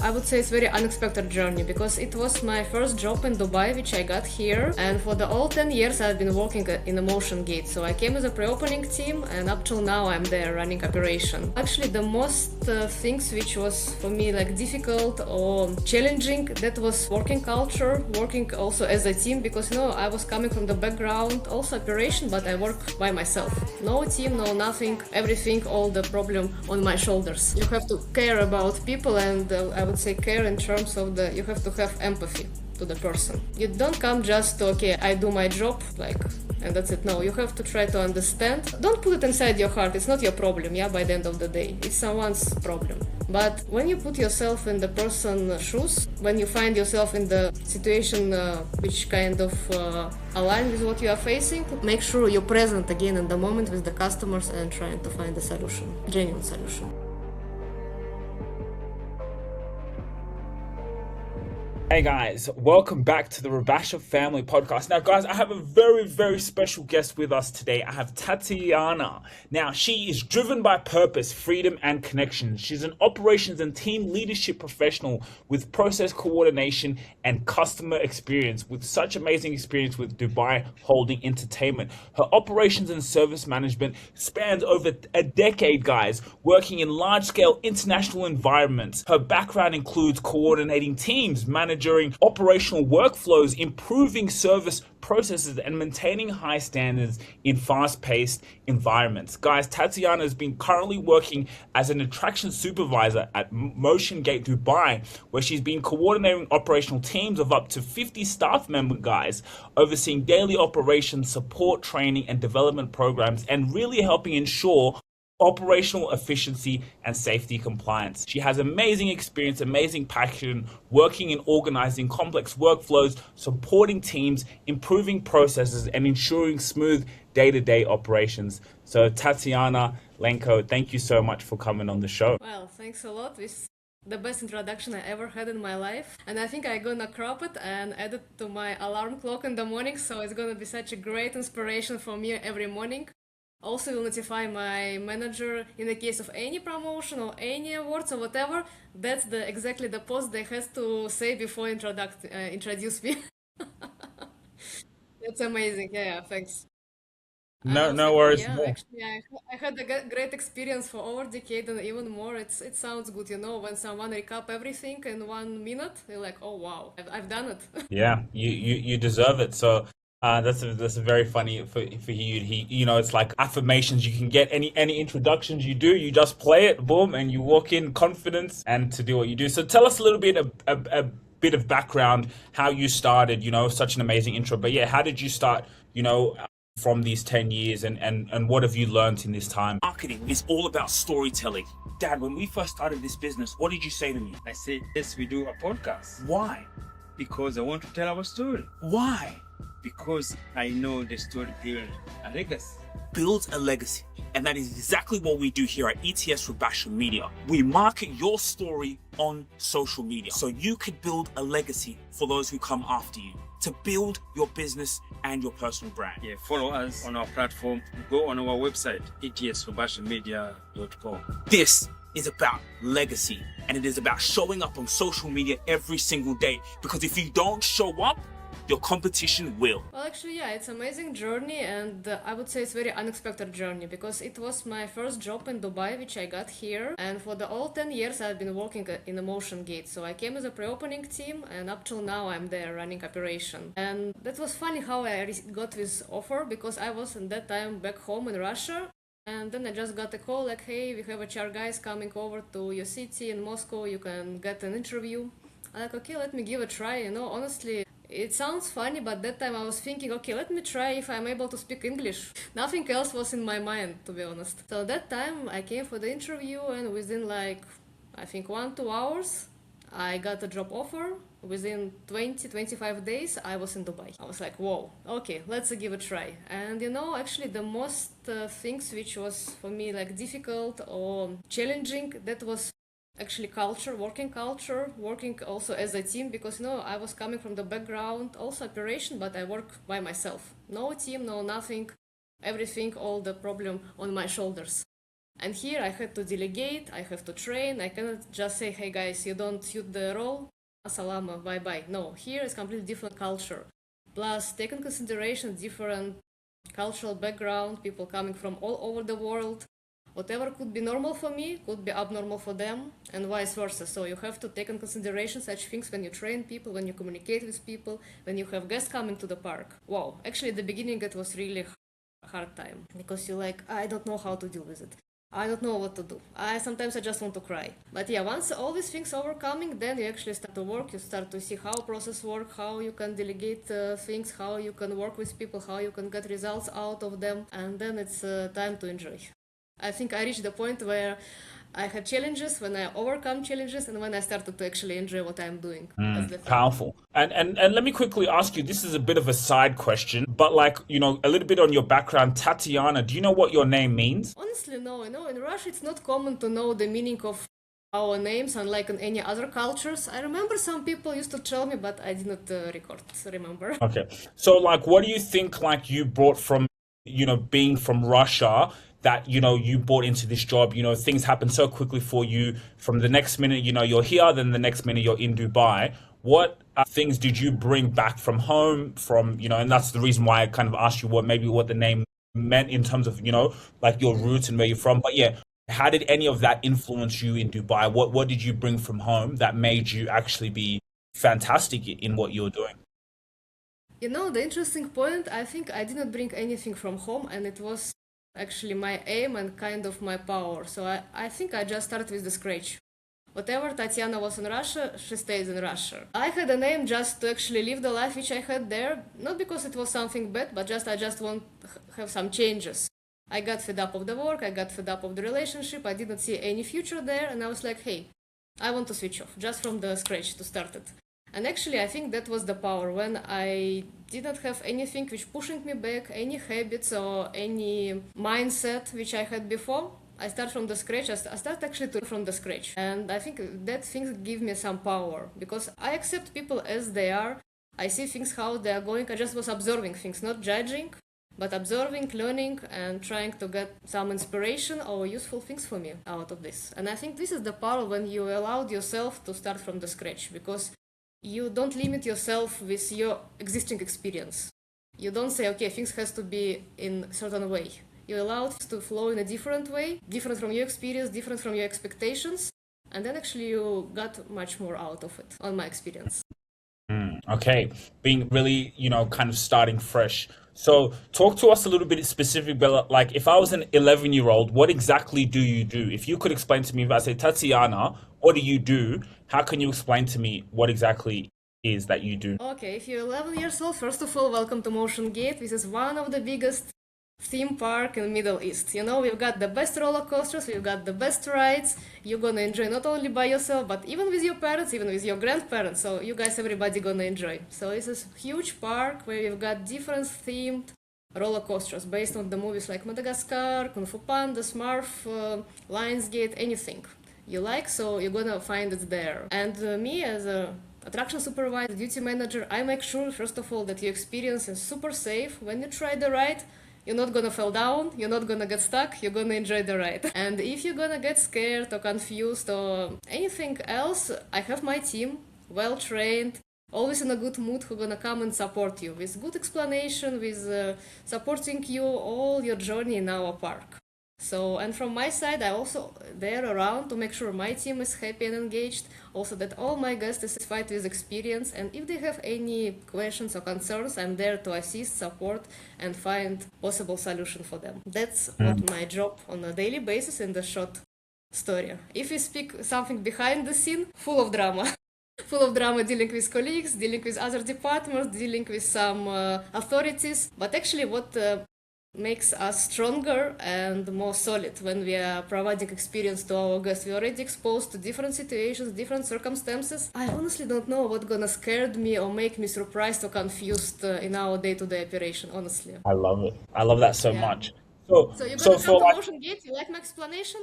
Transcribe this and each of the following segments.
I would say it's a very unexpected journey because it was my first job in Dubai, which I got here. And for the all 10 years, I've been working in a motion gate. So I came as a pre-opening team, and up till now, I'm there running operation. Actually, the most things which was for me like difficult or challenging, that was working culture, working also as a team, because I was coming from the background, also operation, but I work by myself. No team, no nothing, everything, all the problem on my shoulders. You have to care about people, and I would say care in terms of you have to have empathy to the person. You don't come just to, okay, I do my job, and that's it. No, you have to try to understand. Don't put it inside your heart. It's not your problem, by the end of the day. It's someone's problem. But when you put yourself in the person's shoes, when you find yourself in the situation which kind of align with what you are facing, make sure you're present again in the moment with the customers and trying to find a solution, genuine solution. Hey guys, welcome back to the Rabasha Family Podcast. Now guys, I have a very, very special guest with us today. I have Tatiana. Now, she is driven by purpose, freedom, and connection. She's an operations and team leadership professional with process coordination and customer experience, with such amazing experience with Dubai Holding Entertainment. Her operations and service management spans over a decade, guys, working in large-scale international environments. Her background includes coordinating teams, managing operational workflows, improving service processes, and maintaining high standards in fast-paced environments. Guys, Tatiana has been currently working as an attraction supervisor at Motion Gate Dubai, where she's been coordinating operational teams of up to 50 staff member guys, overseeing daily operations, support, training, and development programs, and really helping ensure operational efficiency and safety compliance. She has amazing experience, amazing passion, working in organizing complex workflows, supporting teams, improving processes, and ensuring smooth day-to-day operations. So Tatiana Ilenko, thank you so much for coming on the show. Well, thanks a lot. This is the best introduction I ever had in my life, and I think I'm gonna crop it and add it to my alarm clock in the morning, so it's gonna be such a great inspiration for me every morning. Also, will notify my manager in the case of any promotion or any awards or whatever. That's exactly the post they has to say before introduce me. That's amazing. Yeah, thanks. No worries at Yeah, all. actually, I had a great experience for over a decade and even more. It sounds good, when someone recap everything in 1 minute, you're like, oh wow, I've done it. Yeah, you deserve it. So that's a very funny for you. It's like affirmations. You can get any introductions you do. You just play it, boom, and you walk in confidence and to do what you do. So tell us a little bit a bit of background, how you started. Such an amazing intro. But yeah, how did you start? From these 10 years, and what have you learned in this time? Marketing is all about storytelling. Dad, when we first started this business, what did you say to me? I said, yes, we do a podcast Why? because I want to tell our story. Why? Because I know the story builds a legacy. Build a legacy. And that is exactly what we do here at ETS Rabasha Media. We market your story on social media so you could build a legacy for those who come after you, to build your business and your personal brand. Yeah, follow us on our platform. Go on our website, etsrabashamedia.com. This is about legacy, and it is about showing up on social media every single day, because if you don't show up, your competition will. Well, actually, yeah, it's an amazing journey, and I would say it's a very unexpected journey because it was my first job in Dubai, which I got here. And for the all 10 years, I've been working in a motion gate. So I came as a pre-opening team, and up till now, I'm there running operation. And that was funny how I got this offer, because I was in that time back home in Russia. And then I just got a call like, hey, we have HR guys coming over to your city in Moscow. You can get an interview. I'm like, okay, let me give a try. Honestly, it sounds funny, but that time I was thinking, okay, let me try if I'm able to speak English. Nothing else was in my mind, to be honest. So that time I came for the interview, and within I think 1-2 hours, I got a job offer. Within 20-25 days, I was in Dubai. I was like, whoa, okay, let's give it a try. And actually the most things which was for me difficult or challenging, that was actually working culture, working also as a team, because I was coming from the background, also operation, but I work by myself. No team, no nothing, everything, all the problem on my shoulders. And here I had to delegate, I have to train, I cannot just say, hey guys, you don't suit the role, salama, bye bye. No, here is completely different culture. Plus, take in consideration different cultural background, people coming from all over the world. Whatever could be normal for me could be abnormal for them, and vice versa. So you have to take in consideration such things when you train people, when you communicate with people, when you have guests coming to the park. Wow, actually at the beginning it was really hard time, because you're like, I don't know how to deal with it. I don't know what to do. Sometimes I just want to cry. But yeah, once all these things overcoming, then you actually start to work, you start to see how process work, how you can delegate things, how you can work with people, how you can get results out of them, and then it's time to enjoy. I think I reached the point where I had challenges, when I overcome challenges, and when I started to actually enjoy what I'm doing. That's the thing. Powerful. And let me quickly ask you, this is a bit of a side question, but like, you know, a little bit on your background. Tatiana, do you know what your name means? Honestly, no. You know, in Russia it's not common to know the meaning of our names, unlike in any other cultures. I remember some people used to tell me, but I did not remember. Okay. So like, what do you think like you brought from, you know, being from Russia, that, you know, you brought into this job? You know, things happen so quickly for you. From the next minute, you know, you're here, then the next minute you're in Dubai. What things did you bring back from home, from, you know, and that's the reason why I kind of asked you what the name meant in terms of, you know, like your roots and where you're from. But yeah, how did any of that influence you in Dubai? What did you bring from home that made you actually be fantastic in what you're doing? You know, the interesting point, I think I did not bring anything from home, and it was actually my aim and kind of my power. So I think I just started with the scratch. Whatever Tatiana was in Russia, she stays in Russia. I had a name just to actually live the life which I had there, not because it was something bad, but I just want to have some changes. I got fed up of the work, I got fed up of the relationship, I didn't see any future there, and I was like, hey, I want to switch off, just from the scratch to start it. And actually, I think that was the power, when I didn't have anything which pushing me back, any habits or any mindset which I had before. I start from the scratch. I start actually from the scratch. And I think that things give me some power, because I accept people as they are. I see things how they are going. I just was observing things, not judging, but observing, learning, and trying to get some inspiration or useful things for me out of this. And I think this is the power, when you allowed yourself to start from the scratch, because you don't limit yourself with your existing experience. You don't say, okay, things has to be in a certain way. You allow it to flow in a different way, different from your experience, different from your expectations, and then actually you got much more out of it, on my experience. Okay, being really, you know, kind of starting fresh. So talk to us a little bit specific, but like if I was an 11-year-old, what exactly do you do? If you could explain to me, if I say, Tatiana, what do you do? How can you explain to me what exactly is that you do? Okay, if you're 11 years old, first of all, welcome to Motion Gate. This is one of the biggest theme park in Middle East. You know, we've got the best roller coasters, we've got the best rides. You're gonna enjoy not only by yourself, but even with your parents, even with your grandparents. So you guys, everybody gonna enjoy. So this is huge park where we've got different themed roller coasters based on the movies like Madagascar, Kung Fu Panda, Smurf, Lionsgate, anything you like. So you're gonna find it there. And me as a attraction supervisor, duty manager, I make sure first of all that your experience is super safe. When you try the ride, you're not gonna fall down, you're not gonna get stuck, you're gonna enjoy the ride. And if you're gonna get scared or confused or anything else, I have my team, well trained, always in a good mood, who gonna come and support you with good explanation, with supporting you all your journey in our park. So, and from my side, I also there around to make sure my team is happy and engaged, also that all my guests are satisfied with experience, and if they have any questions or concerns, I'm there to assist, support, and find possible solution for them. That's what my job on a daily basis in the short story. If we speak something behind the scene, full of drama. Full of drama, dealing with colleagues, dealing with other departments, dealing with some authorities. But actually what makes us stronger and more solid when we are providing experience to our guests. We're already exposed to different situations, different circumstances. I honestly don't know what's gonna scare me or make me surprised or confused in our day-to-day operation, honestly. I love it. I love that so Yeah. much. So you're So gonna come for to like, Motion Gate? You like my explanation?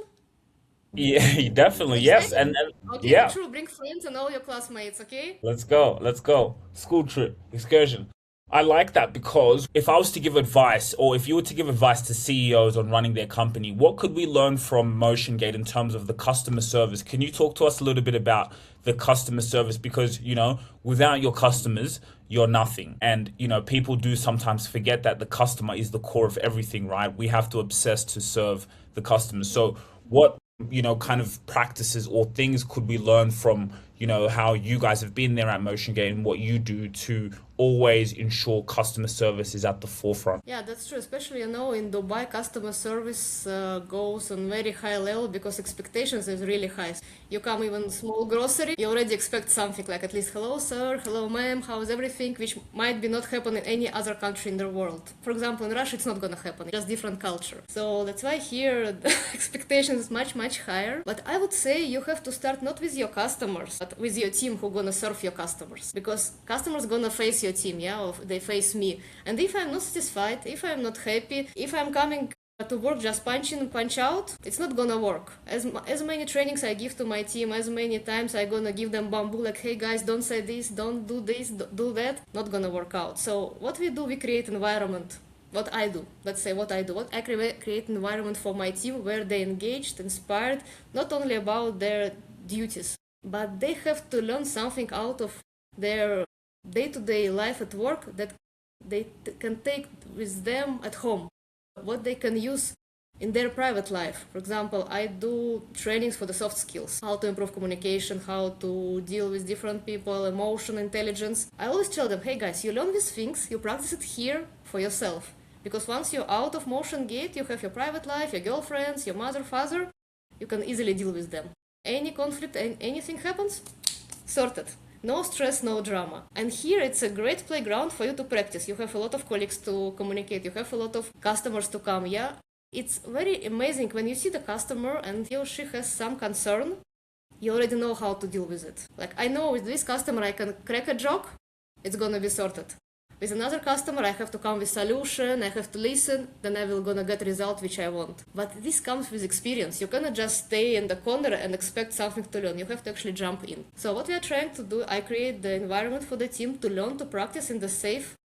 yeah, definitely, yes. Okay? And Okay, yeah, make sure bring friends and all your classmates, okay? let's go. Let's go. School trip, excursion. I like that because if I was to give advice, or if you were to give advice to CEOs on running their company, what could we learn from MotionGate in terms of the customer service? Can you talk to us a little bit about the customer service? Because, without your customers, you're nothing. And, people do sometimes forget that the customer is the core of everything, right? We have to obsess to serve the customers. So what, kind of practices or things could we learn from, how you guys have been there at MotionGate and what you do to always ensure customer service is at the forefront? Yeah, that's true. Especially, in Dubai, customer service goes on very high level because expectations is really high. You come even small grocery, you already expect something like at least hello sir, hello ma'am, how's everything, which might be not happen in any other country in the world. For example, in Russia, it's not gonna happen, just different culture. So that's why here the expectation is much, much higher. But I would say you have to start not with your customers, but with your team who gonna serve your customers. Because customers gonna face your team, or they face me. And if I'm not satisfied, if I'm not happy, if I'm coming to work just punch in and punch out, it's not gonna work. As many trainings I give to my team, as many times I gonna give them bamboo, like, hey guys, don't say this, don't do this, do that, not gonna work out. So what we do, we create environment. What I do, let's say what I do, I create environment for my team where they engaged, inspired, not only about their duties, but they have to learn something out of their day-to-day life at work that they can take with them at home, what they can use in their private life. For example, I do trainings for the soft skills, how to improve communication, how to deal with different people, emotion, intelligence. I always tell them, hey guys, you learn these things, you practice it here for yourself. Because once you're out of MotionGate, you have your private life, your girlfriends, your mother, father, you can easily deal with them. Any conflict, anything happens, sorted. No stress, no drama. And here it's a great playground for you to practice. You have a lot of colleagues to communicate, you have a lot of customers to come, It's very amazing when you see the customer and he or she has some concern, you already know how to deal with it. Like, I know with this customer I can crack a joke, it's gonna be sorted. With another customer, I have to come with solution, I have to listen, then I will gonna get result which I want. But this comes with experience. You cannot just stay in the corner and expect something to learn. You have to actually jump in. So what we are trying to do, I create the environment for the team to learn to practice in the safe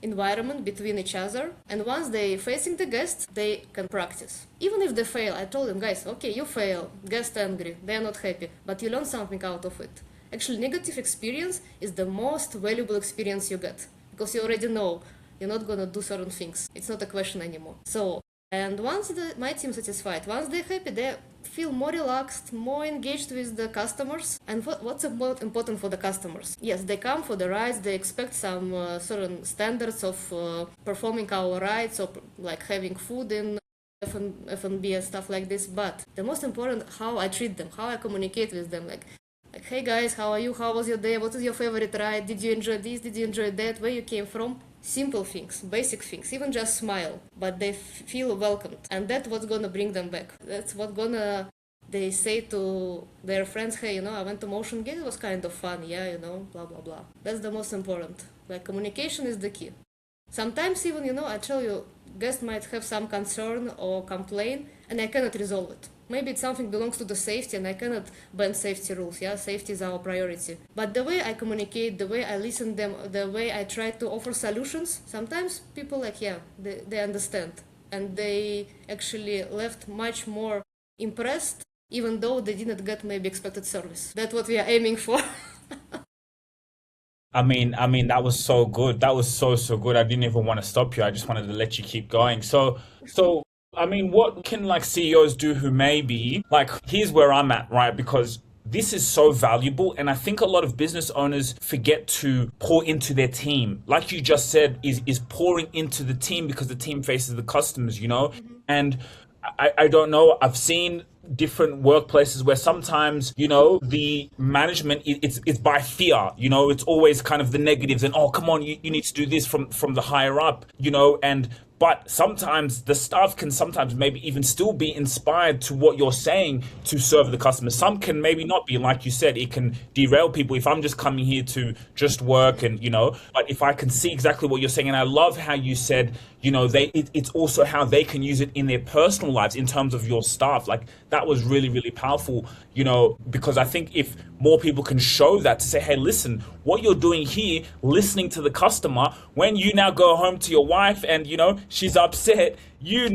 environment between each other. And once they facing the guests, they can practice. Even if they fail, I told them, guys, okay, you fail, guest angry, they are not happy, but you learn something out of it. Actually, negative experience is the most valuable experience you get. Because you already know you're not gonna do certain things. It's not a question anymore. So, and once my team satisfied, once they're happy, they feel more relaxed, more engaged with the customers. And what's important for the customers? Yes, they come for the rides, they expect some certain standards of performing our rides, or like having food in F&B and stuff like this. But the most important, how I treat them, how I communicate with them, like, hey guys, how are you? How was your day? What is your favorite ride? Did you enjoy this? Did you enjoy that? Where you came from? Simple things, basic things, even just smile, but they feel welcomed. And that's what's gonna bring them back. That's what they say to their friends, hey, I went to MotionGate, it was kind of fun, blah, blah, blah. That's the most important. Like, communication is the key. Sometimes even, I tell you, guest might have some concern or complaint, and I cannot resolve it. Maybe it's something belongs to the safety and I cannot bend safety rules, safety is our priority. But the way I communicate, the way I listen them, the way I try to offer solutions, sometimes people they understand. And they actually left much more impressed, even though they didn't get maybe expected service. That's what we are aiming for. I mean, that was so good. That was so good. I didn't even want to stop you. I just wanted to let you keep going. So, what can CEOs do who maybe here's where I'm at, right? Because this is so valuable, and I think a lot of business owners forget to pour into their team. Like you just said, is pouring into the team because the team faces the customers, Mm-hmm. And I don't know. I've seen different workplaces where sometimes, the management, it's by fear, it's always kind of the negatives and, oh, come on, you need to do this from the higher up, but sometimes the staff can sometimes maybe even still be inspired to what you're saying to serve the customer. Some can maybe not be, like you said, it can derail people if I'm just coming here to just work and, but if I can see exactly what you're saying, and I love how you said, it's also how they can use it in their personal lives in terms of your staff. Like that was really, really powerful, because I think if more people can show that, to say, hey, listen, what you're doing here, listening to the customer, when you now go home to your wife and she's upset, there's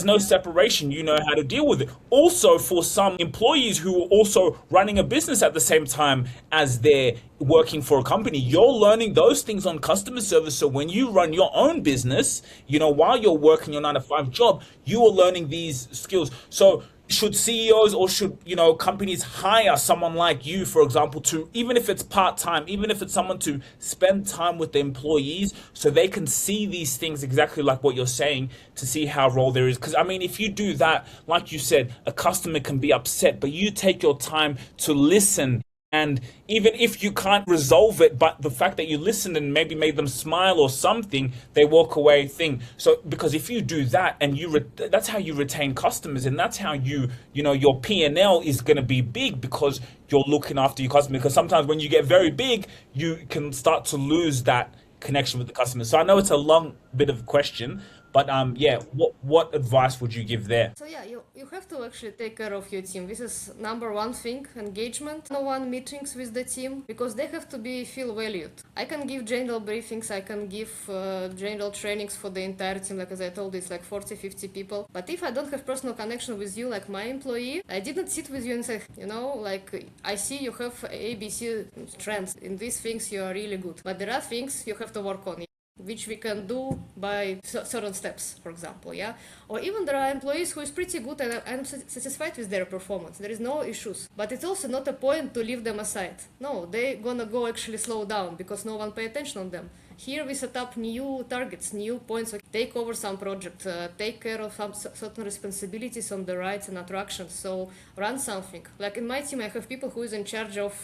no separation, how to deal with it. Also, for some employees who are also running a business at the same time as they're working for a company, you're learning those things on customer service. So when you run your own business, while you're working your 9 to 5 job, you are learning these skills. So should CEOs or should companies hire someone like you, for example, to, even if it's part-time, even if it's someone to spend time with the employees so they can see these things exactly like what you're saying, to see how role there is? Because I mean, if you do that, like you said, a customer can be upset, but you take your time to listen. And even if you can't resolve it, but the fact that you listened and maybe made them smile or something, they walk away thing. So because if you do that, and that's how you retain customers, and that's how your P&L is going to be big, because you're looking after your customer. Because sometimes when you get very big, you can start to lose that connection with the customer. So I know it's a long bit of a question, but what advice would you give there? So yeah, you have to actually take care of your team. This is number one thing: engagement. One meetings with the team, because they have to feel valued. I can give general briefings, I can give general trainings for the entire team, like as I told, it's like 40-50 people. But if I don't have personal connection with you, like my employee, I didn't sit with you and say, like, I see you have ABC strengths. In these things you are really good, but there are things you have to work on, which we can do by certain steps, for example, yeah? Or even there are employees who is pretty good and I'm satisfied with their performance. There is no issues. But it's also not a point to leave them aside. No, they're gonna go actually slow down because no one pay attention on them. Here we set up new targets, new points, take over some project, take care of some certain responsibilities on the rights and attractions, so run something. Like in my team, I have people who is in charge of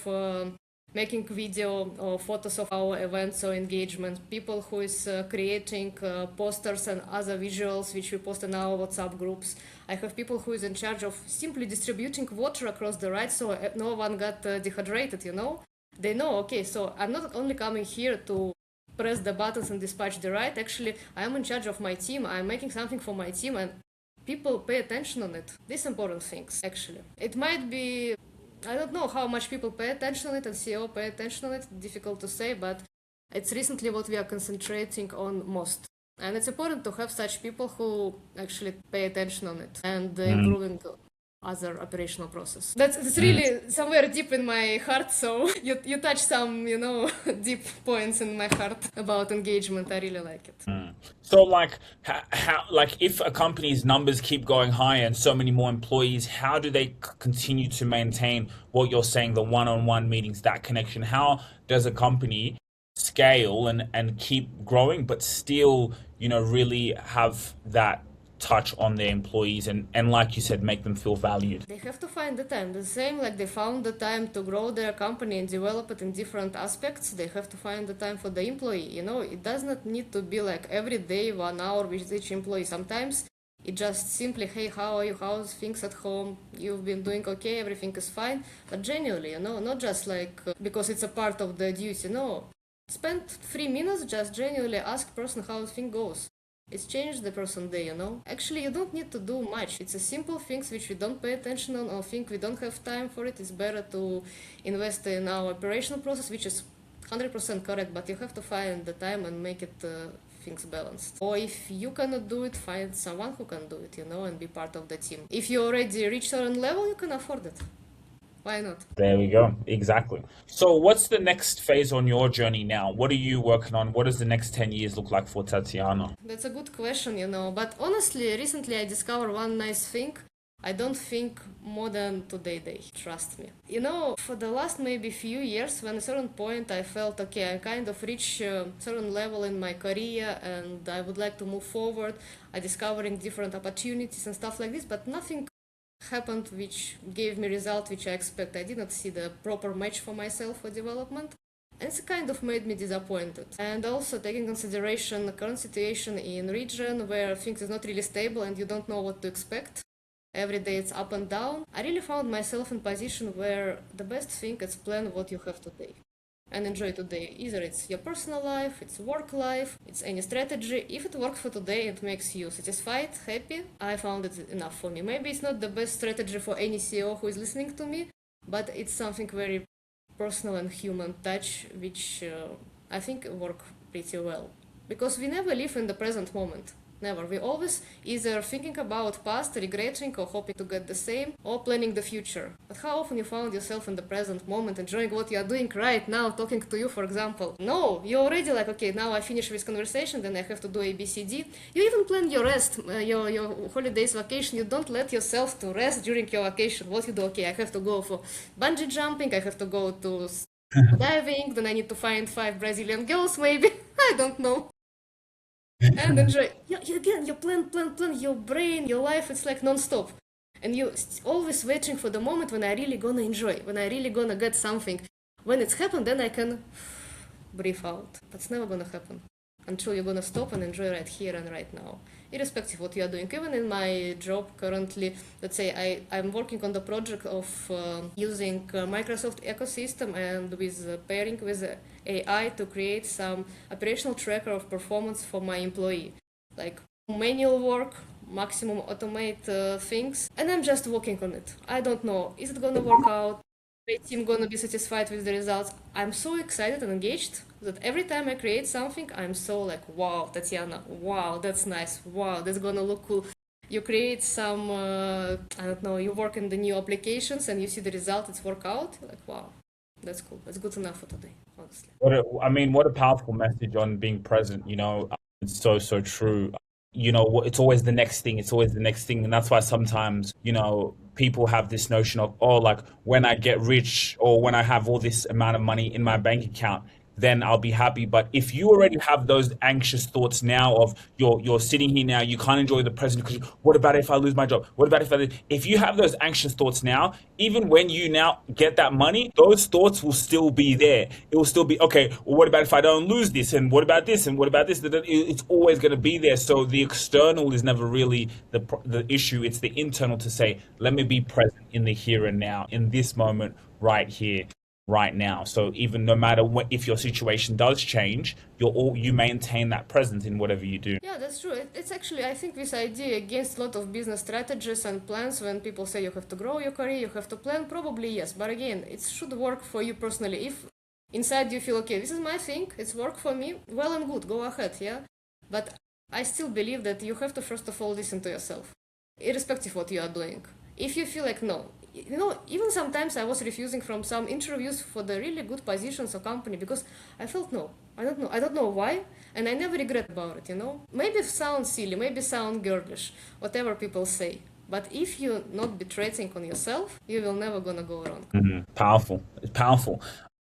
making video or photos of our events or engagement, people who is creating posters and other visuals which we post in our WhatsApp groups. I have people who is in charge of simply distributing water across the ride so no one got dehydrated, They know, okay, so I'm not only coming here to press the buttons and dispatch the ride, actually I am in charge of my team, I'm making something for my team and people pay attention on it. These important things, actually. It might be, I don't know how much people pay attention on it and CEO pay attention on it, difficult to say, but it's recently what we are concentrating on most. And it's important to have such people who actually pay attention on it and improving other operational process. That's really somewhere deep in my heart, so you touch some, deep points in my heart about engagement. I really like it. So how if a company's numbers keep going higher and so many more employees, how do they continue to maintain what you're saying, the one-on-one meetings, that connection? How does a company scale and keep growing but still, really have that touch on their employees and like you said, make them feel valued? They have to find the time. The same like they found the time to grow their company and develop it in different aspects, they have to find the time for the employee. It does not need to be like every day 1 hour with each employee. Sometimes it just simply, hey, how are you, how's things at home, you've been doing okay, everything is fine. But genuinely, not just like because it's a part of the duty, spend 3 minutes, just genuinely ask person how thing goes. It's changed the person day, Actually, you don't need to do much. It's a simple things which we don't pay attention on or think we don't have time for it. It's better to invest in our operational process, which is 100% correct, but you have to find the time and make it things balanced. Or if you cannot do it, find someone who can do it, and be part of the team. If you already reach a certain level, you can afford it. Why not? There we go. Exactly. So what's the next phase on your journey now? What are you working on? What does the next 10 years look like for Tatiana? That's a good question, But honestly, recently I discovered one nice thing. I don't think more than today, trust me. For the last maybe few years, when at a certain point I felt, okay, I kind of reached a certain level in my career and I would like to move forward. I discovering different opportunities and stuff like this, but nothing happened which gave me result which I expect. I didn't see the proper match for myself for development. And it's kind of made me disappointed. And also taking consideration the current situation in region where things is not really stable and you don't know what to expect. Every day it's up and down. I really found myself in position where the best thing is plan what you have today. and enjoy today. Either it's your personal life, it's work life, it's any strategy. If it works for today, it makes you satisfied, happy, I found it enough for me. Maybe it's not the best strategy for any CEO who is listening to me, but it's something very personal and human touch, which I think work pretty well. Because we never live in the present moment. Never. We always either thinking about past, regretting, or hoping to get the same, or planning the future. But how often you found yourself in the present moment, enjoying what you are doing right now, talking to you, for example? No, you're already like, okay, now I finish this conversation, then I have to do A, B, C, D. You even plan your rest, your holidays, vacation. You don't let yourself to rest during your vacation. What you do? Okay, I have to go for bungee jumping, I have to go to diving, then I need to find 5 Brazilian girls, maybe. I don't know. And enjoy. Again, you plan, your brain, your life, it's like non-stop. And you always waiting for the moment when I really gonna enjoy, when I really gonna get something. When it's happened, then I can breathe out. But it's never gonna happen until you're gonna stop and enjoy right here and right now. Irrespective of what you are doing. Even in my job currently, let's say I'm working on the project of using Microsoft ecosystem and with pairing with AI to create some operational tracker of performance for my employee. Like manual work, maximum automate things. And I'm just working on it. I don't know, is it gonna work out? My team gonna be satisfied with the results? I'm so excited and engaged that every time I create something, I'm so like, wow, Tatiana, wow, that's nice, wow, that's gonna look cool. You create some, I don't know, you work in the new applications and you see the result, it's work out, you're like, wow, that's cool, that's good enough for today, honestly. What a powerful message on being present, it's so true. It's always the next thing. It's always the next thing. And that's why sometimes, people have this notion of, oh, like when I get rich or when I have all this amount of money in my bank account, then I'll be happy. But if you already have those anxious thoughts now of you're sitting here now, you can't enjoy the present because what about if I lose my job? What about if you have those anxious thoughts now, even when you now get that money, those thoughts will still be there. It will still be, okay, well, what about if I don't lose this? And what about this? And what about this? It's always going to be there. So the external is never really the issue. It's the internal to say, let me be present in the here and now, in this moment right here, right now. So even no matter what, if your situation does change, you maintain that presence in whatever you do. Yeah, that's true. It's actually, I think, this idea against a lot of business strategies and plans. When people say you have to grow your career, you have to plan, probably yes, but again, it should work for you personally. If inside you feel, okay, this is my thing, it's work for me, well and good, go ahead, yeah. But I still believe that you have to first of all listen to yourself, irrespective of what you are doing. If you feel like no, even sometimes I was refusing from some interviews for the really good positions or company because I felt no, I don't know why, and I never regret about it, Maybe it sounds silly, maybe sound girlish, whatever people say. But if you not be treating on yourself, you will never gonna go wrong. Powerful. It's powerful.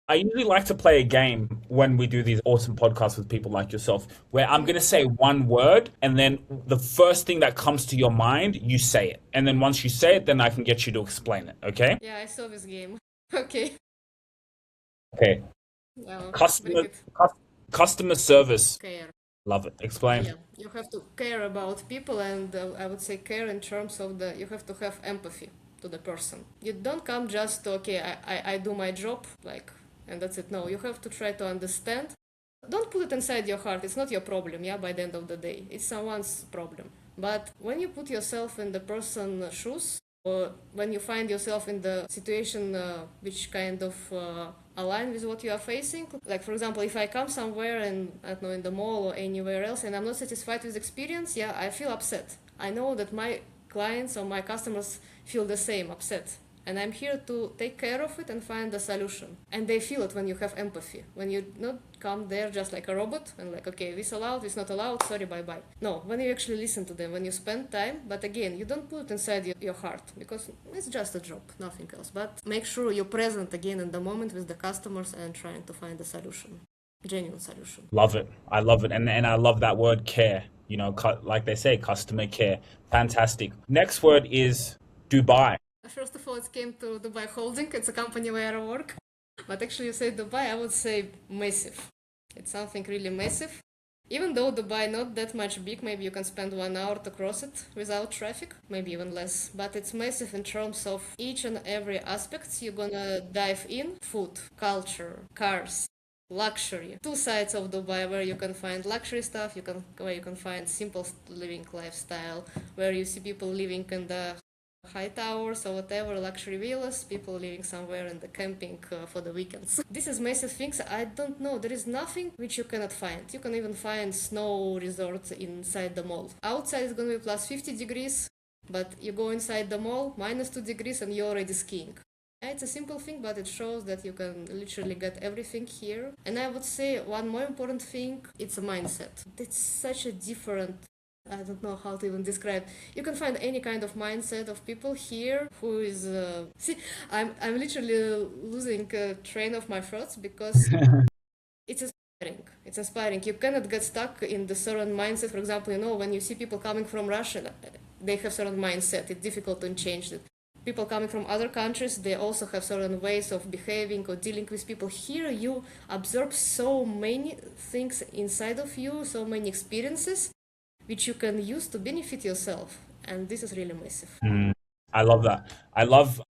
I usually like to play a game when we do these awesome podcasts with people like yourself, where I'm going to say one word, and then the first thing that comes to your mind, you say it. And then once you say it, then I can get you to explain it, okay? Yeah, I saw this game. Okay. Okay. Customer service. Care. Love it. Explain. Yeah, you have to care about people, and I would say care in terms of you have to have empathy to the person. You don't come just to, okay, I do my job, and that's it. No, you have to try to understand. Don't put it inside your heart. It's not your problem, yeah, by the end of the day. It's someone's problem. But when you put yourself in the person's shoes, or when you find yourself in the situation which kind of align with what you are facing, like for example, if I come somewhere and I don't know, in the mall or anywhere else and I'm not satisfied with the experience, yeah, I feel upset. I know that my clients or my customers feel the same, upset. And I'm here to take care of it and find a solution. And they feel it when you have empathy. When you not come there just like a robot and like, okay, this allowed, this not allowed, sorry, bye-bye. No, when you actually listen to them, when you spend time, but again, you don't put it inside your heart because it's just a job, nothing else. But make sure you're present again in the moment with the customers and trying to find a solution, genuine solution. Love it. I love it. And I love that word care, like they say, customer care. Fantastic. Next word is Dubai. First of all, it came to Dubai Holding. It's a company where I work. But actually, you say Dubai, I would say massive. It's something really massive. Even though Dubai not that much big, maybe you can spend 1 hour to cross it without traffic, maybe even less. But it's massive in terms of each and every aspect you're gonna dive in. Food, culture, cars, luxury. Two sides of Dubai where you can find luxury stuff, where you can find simple living lifestyle, where you see people living in the high towers or whatever, luxury villas, people living somewhere in the camping for the weekends. This is massive things. I don't know, there is nothing which you cannot find. You can even find snow resorts inside the mall. Outside it's gonna be plus 50 degrees, but you go inside the mall, minus 2 degrees, and you're already skiing. It's a simple thing, but it shows that you can literally get everything here. And I would say one more important thing, it's a mindset. It's such a different, I don't know how to even describe. You can find any kind of mindset of people here who is. See, I'm literally losing train of my thoughts because it's inspiring. It's inspiring. You cannot get stuck in the certain mindset. For example, when you see people coming from Russia, they have certain mindset. It's difficult to change it. People coming from other countries, they also have certain ways of behaving or dealing with people. Here, you observe so many things inside of you, so many experiences which you can use to benefit yourself, and this is really massive. I love that. I love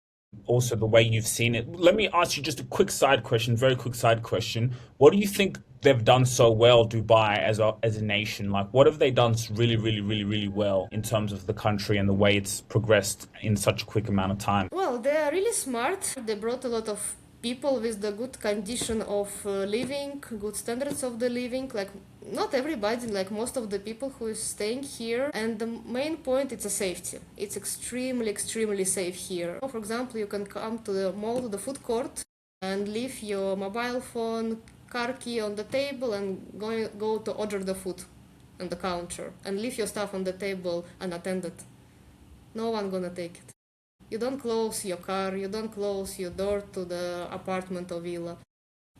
also the way you've seen it. Let me ask you just a quick side question, very quick side question. What do you think they've done so well, Dubai, as a nation? Like, what have they done really, really, really, really well in terms of the country and the way it's progressed in such a quick amount of time? Well, they are really smart. They brought a lot of people with the good condition of living, good standards of the living, like not everybody, like most of the people who is staying here. And the main point, it's a safety. It's extremely, extremely safe here. For example, you can come to the mall, to the food court, and leave your mobile phone, car key on the table and go to order the food on the counter and leave your stuff on the table unattended. No one gonna take it. You don't close your car, you don't close your door to the apartment or villa.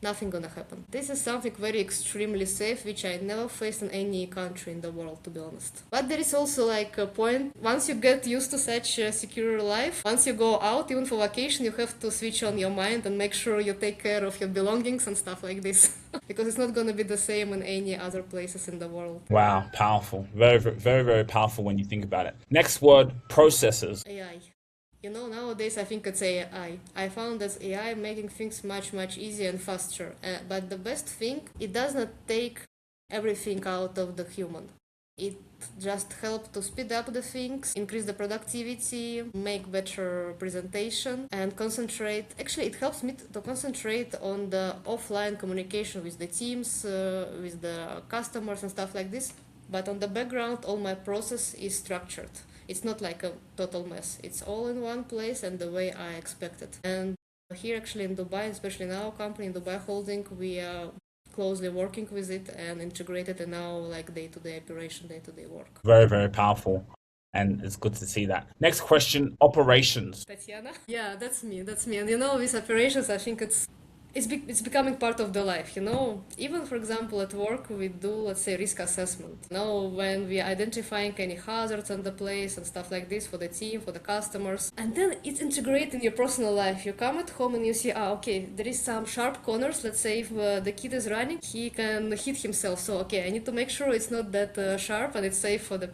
Nothing gonna happen. This is something very extremely safe, which I never faced in any country in the world, to be honest. But there is also like a point, once you get used to such a secure life, once you go out, even for vacation, you have to switch on your mind and make sure you take care of your belongings and stuff like this. Because it's not gonna be the same in any other places in the world. Wow, powerful. Very, very, very, very powerful when you think about it. Next word, processes. AI. Nowadays I think it's AI. I found that AI making things much, much easier and faster. But the best thing, it does not take everything out of the human. It just helps to speed up the things, increase the productivity, make better presentation, and concentrate. Actually, it helps me to concentrate on the offline communication with the teams, with the customers and stuff like this. But on the background, all my process is structured. It's not like a total mess. It's all in one place and the way I expected. And here actually in Dubai, especially in our company, in Dubai Holding, we are closely working with it and integrated in our like day-to-day operation, day-to-day work. Very, very powerful. And it's good to see that. Next question, operations. Tatiana? Yeah, that's me. And with operations, I think it's becoming part of the life, Even, for example, at work, we do, let's say, risk assessment. When we are identifying any hazards on the place and stuff like this for the team, for the customers. And then it's integrated in your personal life. You come at home and you see, okay, there is some sharp corners. Let's say if the kid is running, he can hit himself. So, okay, I need to make sure it's not that sharp and it's safe for the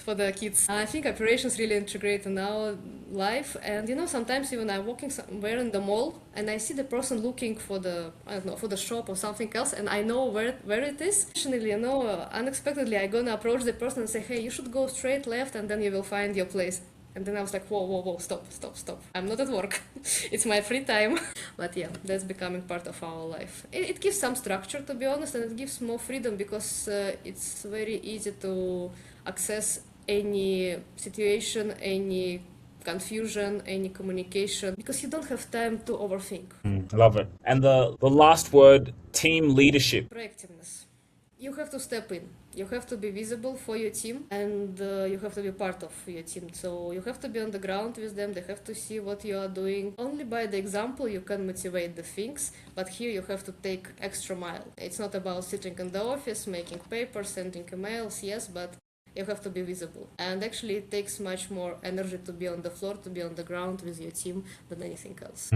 for the kids. I think operations really integrate in our life. And, sometimes even I'm walking somewhere in the mall and I see the person looking for the shop or something else, and I know where it is. Additionally, unexpectedly, I'm gonna approach the person and say, hey, you should go straight left and then you will find your place. And then I was like, whoa, stop. I'm not at work. It's my free time. But yeah, that's becoming part of our life. It gives some structure, to be honest, and it gives more freedom because it's very easy to access any situation, any confusion, any communication, because you don't have time to overthink. Love it. And the last word, team leadership. Proactiveness. You have to step in. You have to be visible for your team, and you have to be part of your team. So you have to be on the ground with them. They have to see what you are doing. Only by the example you can motivate the things, but here you have to take extra mile. It's not about sitting in the office, making papers, sending emails, yes, but You have to be visible. And actually it takes much more energy to be on the floor, to be on the ground with your team than anything else.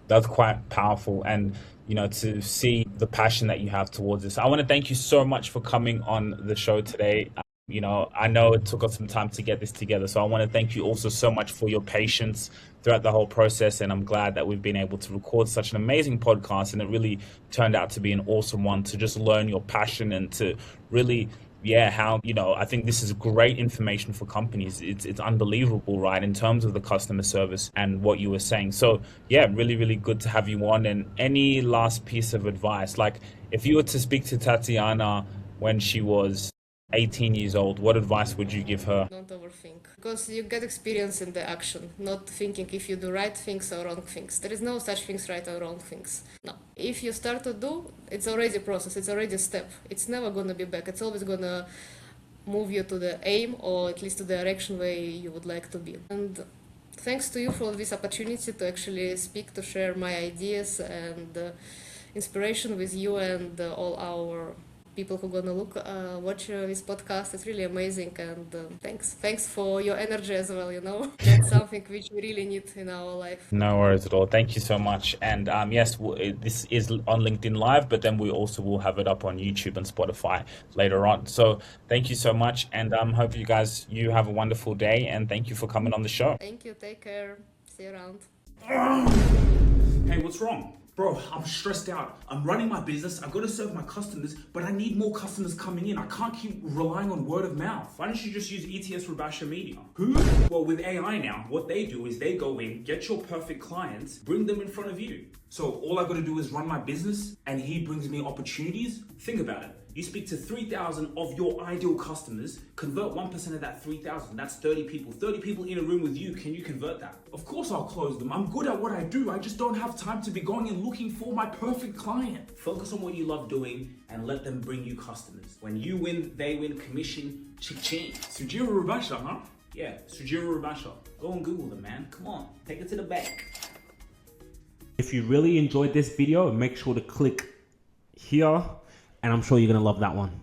That's quite powerful, and to see the passion that you have towards this. I want to thank you so much for coming on the show today. I know it took us some time to get this together, so I want to thank you also so much for your patience throughout the whole process, and I'm glad that we've been able to record such an amazing podcast, and it really turned out to be an awesome one to just learn your passion and to really how I think this is great information for companies. It's unbelievable, right, in terms of the customer service and what you were saying. So really, really good to have you on. And any last piece of advice, like if you were to speak to Tatiana when she was 18 years old, what advice would you give her? Don't overthink, because you get experience in the action, not thinking if you do right things or wrong things. There is no such things right or wrong things. No. If you start to do, it's already a process, it's already a step. It's never gonna be back. It's always gonna move you to the aim, or at least to the direction where you would like to be. And thanks to you for this opportunity to actually speak, to share my ideas and inspiration with you and all our people who are gonna watch this podcast. It's really amazing, and thanks for your energy as well. That's something which we really need in our life. No worries at all. Thank you so much. And yes, this is on LinkedIn Live, but then we also will have it up on YouTube and Spotify later on. So thank you so much, and hope you have a wonderful day, and thank you for coming on the show. Thank you. Take care. See you around. Hey, what's wrong? Bro, I'm stressed out. I'm running my business. I've got to serve my customers, but I need more customers coming in. I can't keep relying on word of mouth. Why don't you just use ETS Rabasha Media? Who? Well, with AI now, what they do is they go in, get your perfect clients, bring them in front of you. So all I've got to do is run my business and he brings me opportunities. Think about it. You speak to 3,000 of your ideal customers, convert 1% of that 3,000, that's 30 people. 30 people in a room with you, can you convert that? Of course I'll close them. I'm good at what I do. I just don't have time to be going and looking for my perfect client. Focus on what you love doing and let them bring you customers. When you win, they win, commission, cha-ching. Sujira Rabasha, huh? Yeah, Sujira Rabasha. Go and Google them, man. Come on, take it to the bank. If you really enjoyed this video, make sure to click here, and I'm sure you're gonna love that one.